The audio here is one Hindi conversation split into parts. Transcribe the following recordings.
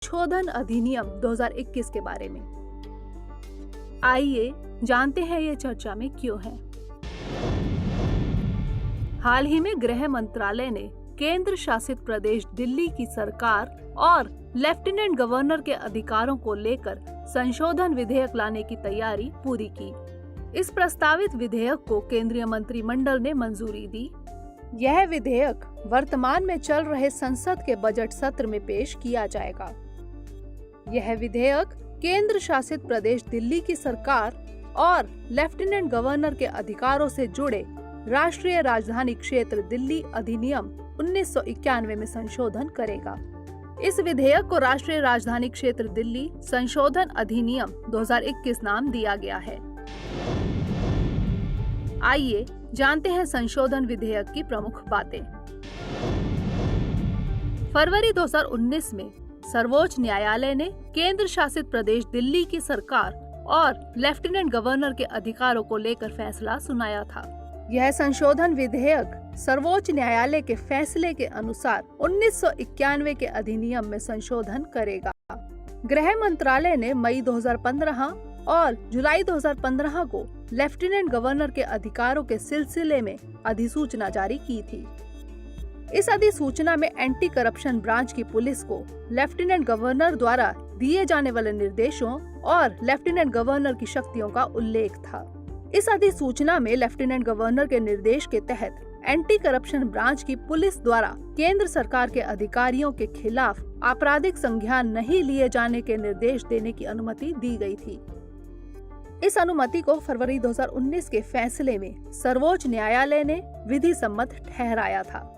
संशोधन अधिनियम 2021 के बारे में। आइए जानते हैं ये चर्चा में क्यों है। हाल ही में गृह मंत्रालय ने केंद्र शासित प्रदेश दिल्ली की सरकार और लेफ्टिनेंट गवर्नर के अधिकारों को लेकर संशोधन विधेयक लाने की तैयारी पूरी की। इस प्रस्तावित विधेयक को केंद्रीय मंत्रिमंडल ने मंजूरी दी। यह विधेयक वर्तमान में चल रहे संसद के बजट सत्र में पेश किया जाएगा। यह विधेयक केंद्र शासित प्रदेश दिल्ली की सरकार और लेफ्टिनेंट गवर्नर के अधिकारों से जुड़े राष्ट्रीय राजधानी क्षेत्र दिल्ली अधिनियम 1991 में संशोधन करेगा। इस विधेयक को राष्ट्रीय राजधानी क्षेत्र दिल्ली संशोधन अधिनियम 2021 नाम दिया गया है। आइए जानते हैं संशोधन विधेयक की प्रमुख बातें। फरवरी 2019 में सर्वोच्च न्यायालय ने केंद्र शासित प्रदेश दिल्ली की सरकार और लेफ्टिनेंट गवर्नर के अधिकारों को लेकर फैसला सुनाया था। यह संशोधन विधेयक सर्वोच्च न्यायालय के फैसले के अनुसार 1991 के अधिनियम में संशोधन करेगा। गृह मंत्रालय ने मई 2015 और जुलाई 2015 को लेफ्टिनेंट गवर्नर के अधिकारों के सिलसिले में अधिसूचना जारी की थी। इस अधिसूचना में एंटी करप्शन ब्रांच की पुलिस को लेफ्टिनेंट गवर्नर द्वारा दिए जाने वाले निर्देशों और लेफ्टिनेंट गवर्नर की शक्तियों का उल्लेख था। इस अधिसूचना में लेफ्टिनेंट गवर्नर के निर्देश के तहत एंटी करप्शन ब्रांच की पुलिस द्वारा केंद्र सरकार के अधिकारियों के खिलाफ आपराधिक संज्ञान नहीं लिए जाने के निर्देश देने की अनुमति दी गई थी। इस अनुमति को फरवरी 2019 के फैसले में सर्वोच्च न्यायालय ने विधि सम्मत ठहराया था।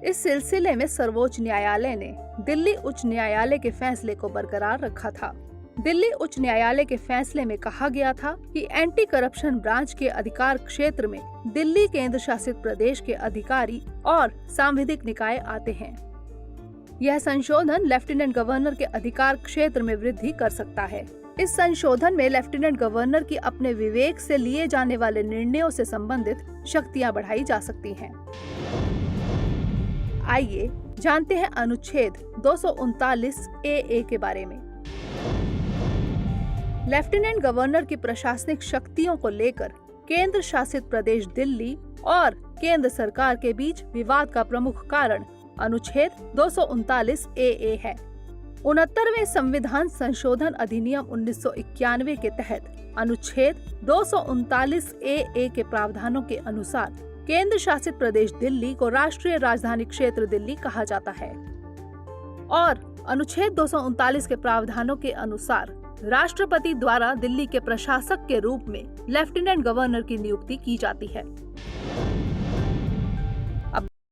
इस सिलसिले में सर्वोच्च न्यायालय ने दिल्ली उच्च न्यायालय के फैसले को बरकरार रखा था। दिल्ली उच्च न्यायालय के फैसले में कहा गया था कि एंटी करप्शन ब्रांच के अधिकार क्षेत्र में दिल्ली केंद्र शासित प्रदेश के अधिकारी और सांविधिक निकाय आते हैं। यह संशोधन लेफ्टिनेंट गवर्नर के अधिकार क्षेत्र में वृद्धि कर सकता है। इस संशोधन में लेफ्टिनेंट गवर्नर की अपने विवेक से लिए जाने वाले निर्णयों से संबंधित शक्तियां बढ़ाई जा सकती हैं। आइए जानते हैं अनुच्छेद 239 AA के बारे में। लेफ्टिनेंट गवर्नर की प्रशासनिक शक्तियों को लेकर केंद्र शासित प्रदेश दिल्ली और केंद्र सरकार के बीच विवाद का प्रमुख कारण अनुच्छेद 239 AA है। 69वें संविधान संशोधन अधिनियम 1991 के तहत अनुच्छेद 239 AA के प्रावधानों के अनुसार केंद्र शासित प्रदेश दिल्ली को राष्ट्रीय राजधानी क्षेत्र दिल्ली कहा जाता है और अनुच्छेद 239 के प्रावधानों के अनुसार राष्ट्रपति द्वारा दिल्ली के प्रशासक के रूप में लेफ्टिनेंट गवर्नर की नियुक्ति की जाती है।